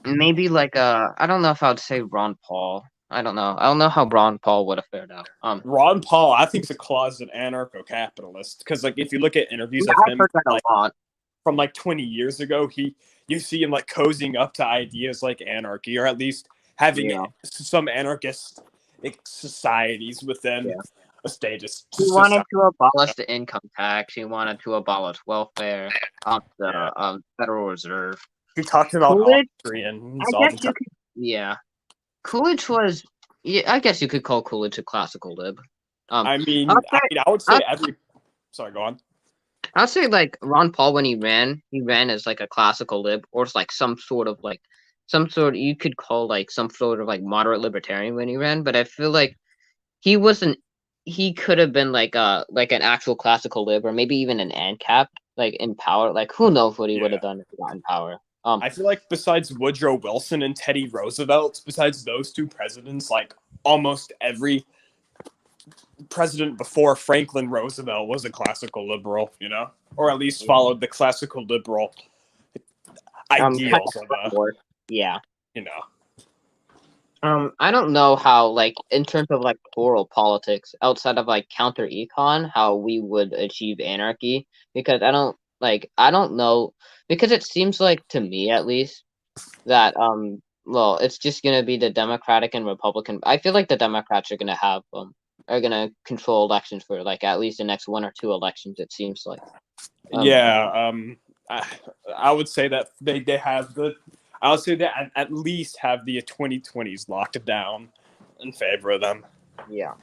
Maybe like I don't know if I would say Ron Paul. I don't know how Ron Paul would have fared out. Ron Paul, I think, is a closet anarcho-capitalist, because like if you look at interviews of him from like 20 years ago, you see him like cozying up to ideas like anarchy, or at least having some anarchist societies within a status. He wanted to abolish the income tax. He wanted to abolish welfare, the Federal Reserve. He talked about Austrian. Coolidge was, I guess you could call Coolidge a classical lib. I would say Sorry, go on. I'd say like Ron Paul, when he ran as like a classical lib, or it's like some sort you could call like some sort of like moderate libertarian when he ran. But I feel like he could have been like an actual classical lib, or maybe even an ANCAP, like in power. Like, who knows what he would have done if he got in power. I feel like besides Woodrow Wilson and Teddy Roosevelt, besides those two presidents, like almost every president before Franklin Roosevelt was a classical liberal, or at least followed the classical liberal ideals I don't know how, like, in terms of like plural politics, outside of like counter econ, how we would achieve anarchy, because I don't know, because it seems like, to me at least, that it's just gonna be the Democratic and Republican. I feel like the Democrats are gonna control elections for like at least the next one or two elections. It seems like. I would say that they have I would say that at least have the 2020s locked down in favor of them. Yeah.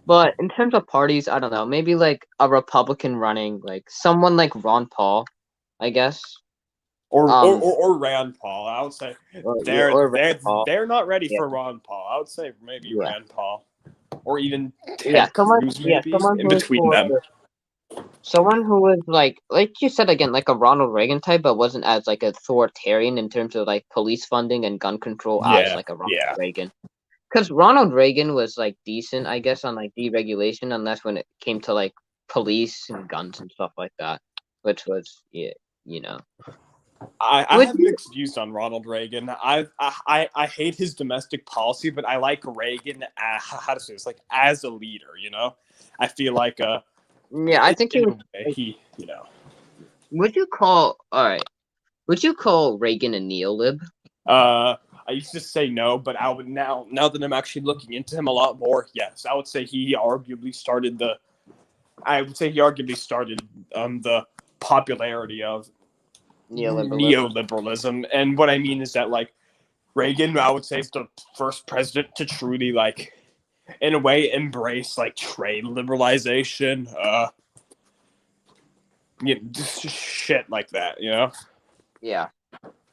But in terms of parties, I don't know. Maybe like a Republican running, like someone like Ron Paul, I guess. Or Rand Paul. I would say they're not ready for Ron Paul. I would say maybe Rand Paul, or even Ted Cruz, maybe in between them. Someone who was like you said again, like a Ronald Reagan type, but wasn't as like authoritarian in terms of like police funding and gun control as like a Ronald Reagan. Because Ronald Reagan was like decent, I guess, on like deregulation, unless when it came to like police and guns and stuff like that, which was I have mixed views on Ronald Reagan. I hate his domestic policy, but I like Reagan. How to say this? Like, as a leader, I feel like I think he Would you call Reagan a neolib? I used to say no, but I would now that I'm actually looking into him a lot more, yes, I would say he arguably started I would say he arguably started the popularity of Neoliberalism. neoliberalism. And what I mean is that, like, Reagan, I would say, is the first president to truly, like, in a way, embrace, like, trade liberalization, just shit like that, you know? Yeah.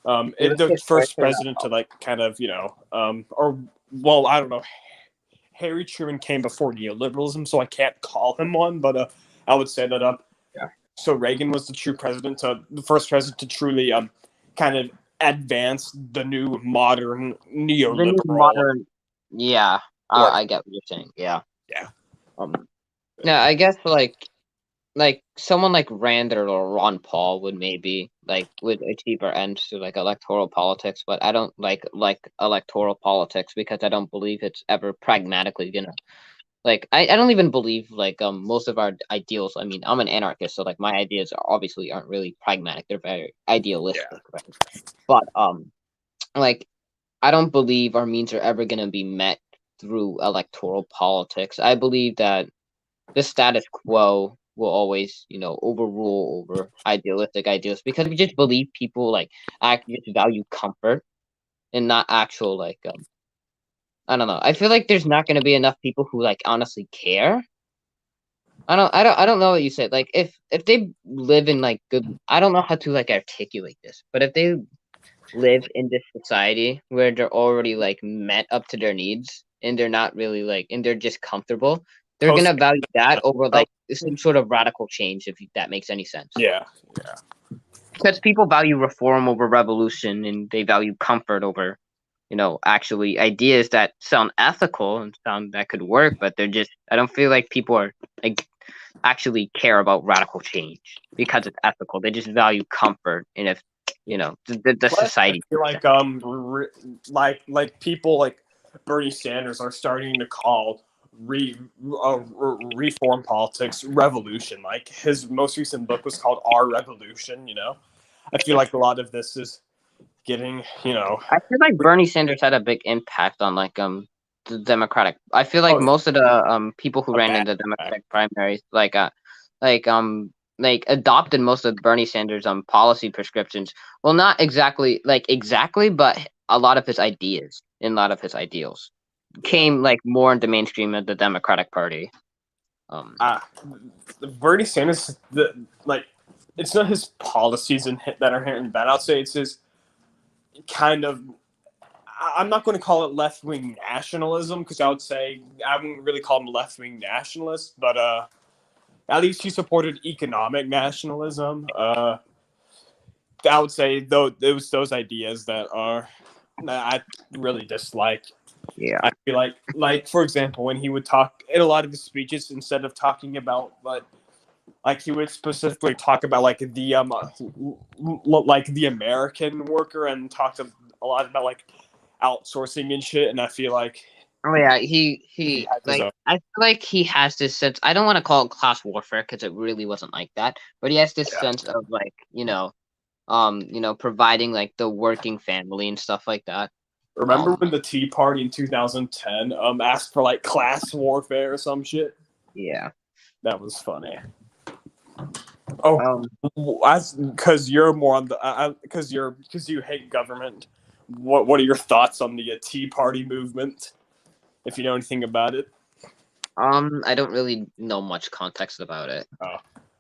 And was the his first first president to, like, kind of, or, well, I don't know. Harry Truman came before neoliberalism, so I can't call him one, but I would say that Yeah. So Reagan was the first president to truly kind of advance the new modern The new neoliberal. modern. Yeah. Or- I get what you're saying. Yeah. Yeah. Yeah, I guess like someone like Rand or Ron Paul would maybe would achieve our ends through like electoral politics, but I don't like electoral politics because I don't believe it's ever pragmatically gonna I don't even believe most of our ideals. I mean, I'm an anarchist, so like my ideas obviously aren't really pragmatic. They're very idealistic, right? But like I don't believe our means are ever gonna be met through electoral politics. I believe that the status quo will always, overrule over idealistic ideals because we just believe people actually just value comfort and not actual I don't know. I feel like there's not going to be enough people who honestly care. I don't know what you said. Like if they live in good, I don't know how to articulate this, but if they live in this society where they're already met up to their needs and they're not really and they're just comfortable, they're gonna value that over some sort of radical change, if that makes any sense. Yeah. Because people value reform over revolution, and they value comfort over, actually ideas that sound ethical and sound that could work, but they're just. I don't feel like people are actually care about radical change because it's ethical. They just value comfort, and if the society. I feel like people like Bernie Sanders are starting to call reform politics revolution. Like his most recent book was called Our Revolution. I feel like a lot of this is getting. I feel like Bernie Sanders had a big impact on the Democratic. I feel like most of the people who ran in the Democratic primaries adopted most of Bernie Sanders' policy prescriptions. Well, not exactly but a lot of his ideas and a lot of his ideals came more into mainstream of the Democratic Party. Bernie Sanders, it's not his policies that are inherently bad. I'll say it's his kind of. I'm not going to call it left-wing nationalism because I wouldn't really call him left-wing nationalist, but at least he supported economic nationalism. I would say though it was those ideas that I really dislike. Yeah, I feel like for example, when he would talk in a lot of his speeches, instead of talking about he would specifically talk about the American worker and talked a lot about outsourcing and shit. And I feel like he I feel like he has this sense. I don't want to call it class warfare because it really wasn't like that, but he has this sense of providing the working family and stuff like that. Remember when the Tea Party in 2010 asked for class warfare or some shit? Yeah, that was funny. Because you're more on the because you hate government. What are your thoughts on the Tea Party movement? If you know anything about it. I don't really know much context about it. Oh.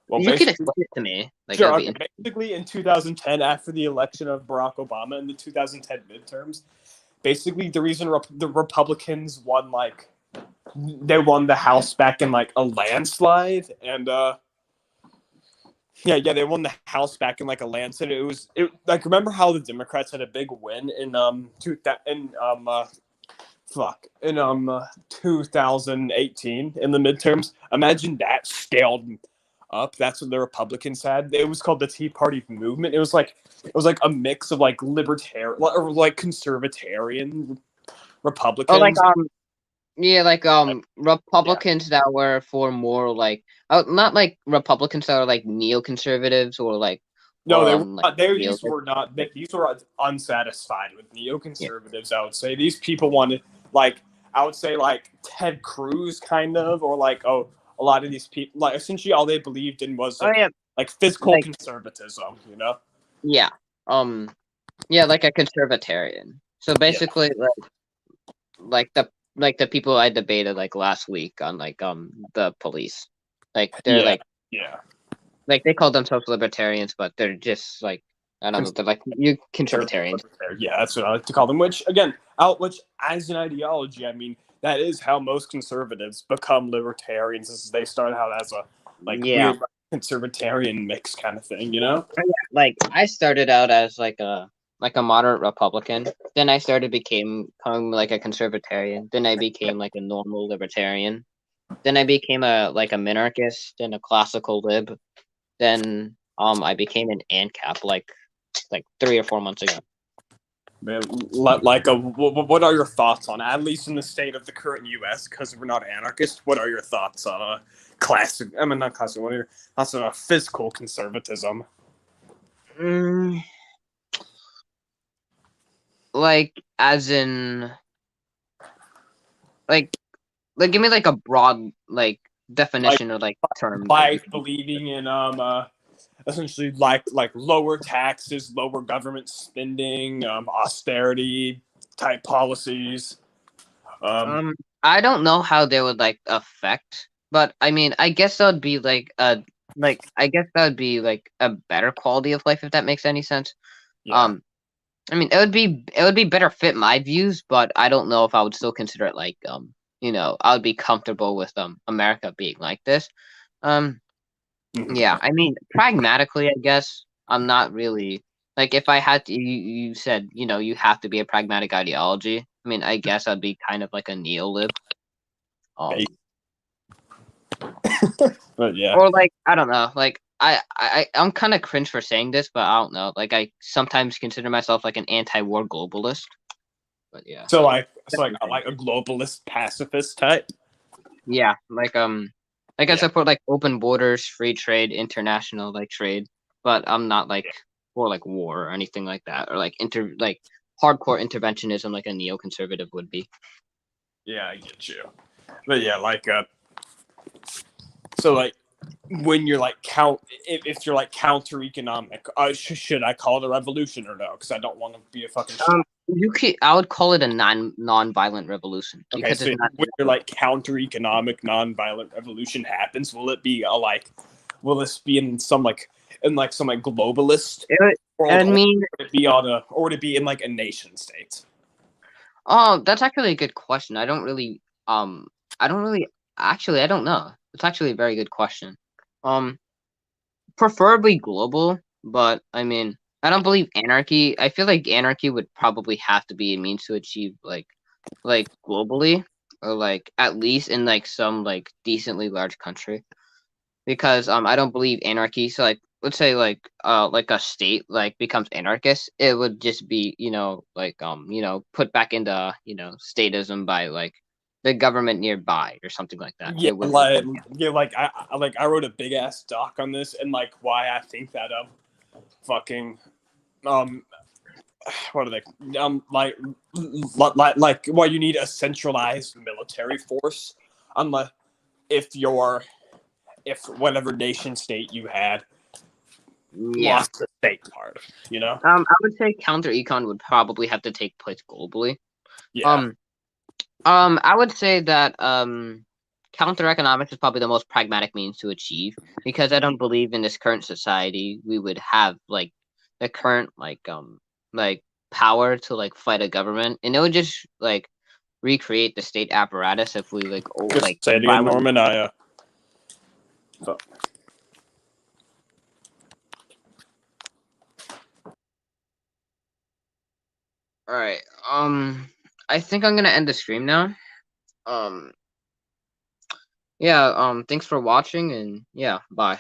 Well, you can explain it to me. Sure. Basically, in 2010, after the election of Barack Obama in the 2010 midterms, basically the reason the Republicans won they won the House back in a landslide, and they won the House back in a landslide. It remember how the Democrats had a big win in 2018 in the midterms. Imagine that scaled up. That's what the Republicans had. It was called the Tea Party movement. It was a mix of libertarian or conservatarian Republicans. Republicans that were for more not Republicans that are neoconservatives or no, they were not. These were not. These were unsatisfied with neoconservatives. Yeah. I would say these people wanted I would say Ted Cruz kind of, or a lot of these people, like essentially all they believed in was Oh yeah, like fiscal like conservatism, you know? yeah, yeah, like a conservatarian. So basically, like the people I debated like last week on like the police, like they're Yeah, yeah. like they call themselves libertarians, but they're just like I don't know, they're like you conservatarians. Yeah, that's what I like to call them. Which which as an ideology, I mean, that is how most conservatives become libertarians. Is they start out as a like Yeah. weird conservatarian mix kind of thing, you know? Like I started out as like a moderate Republican. Then I becoming like a conservatarian. Then I became like a normal libertarian. Then I became a minarchist and a classical lib. Then I became an ANCAP like 3 or 4 months ago. Man, like, what are your thoughts on, at least in the state of the current U.S., because we're not anarchist, what are your thoughts on not classic, what are your thoughts on fiscal conservatism? Like, as in, like, give me like a broad definition or term. By believing in essentially like lower taxes, lower government spending, austerity type policies. I don't know how they would affect, but I mean, I guess that would be I guess that would be like a better quality of life if that makes any sense. Yeah. I mean, it would be better fit my views, but I don't know if I would still consider it I would be comfortable with America being like this. Yeah, I mean, pragmatically, I guess I'm not really if I had to. You said you have to be a pragmatic ideology. I mean, I guess I'd be kind of like a neo-lib. But yeah, or I don't know. I'm kind of cringe for saying this, but I don't know. I sometimes consider myself like an anti-war globalist. But yeah. So like a globalist pacifist type. Yeah, I support open borders, free trade, international trade, but I'm not for war or anything like that, or hardcore interventionism like a neoconservative would be. Yeah, I get you. But yeah, so when you're if you're counter economic, should I call it a revolution or no? Because I don't want to be a fucking. I would call it a non-violent revolution. Okay, because so it's not when your counter economic non-violent revolution happens, will it be will this be in some globalist? I mean, would it be would it be in a nation state? Oh, that's actually a good question. I don't really actually I don't know. It's actually a very good question. Preferably global, but I mean, I don't believe anarchy. I feel like anarchy would probably have to be a means to achieve globally, or at least in some decently large country. Because I don't believe anarchy. So let's say a state becomes anarchist, it would just be put back into statism by the government nearby or something like that. Yeah, I wrote a big ass doc on this and why I think that fucking what are they why you need a centralized military force unless if whatever nation state you had lost the state part, I would say counter econ would probably have to take place globally. Yeah. I would say that counter economics is probably the most pragmatic means to achieve, because I don't believe in this current society we would have the current power to fight a government, and it would just recreate the state apparatus if we say it again, Norman. All right. I think I'm gonna end the stream now. Yeah. Thanks for watching, and yeah, bye.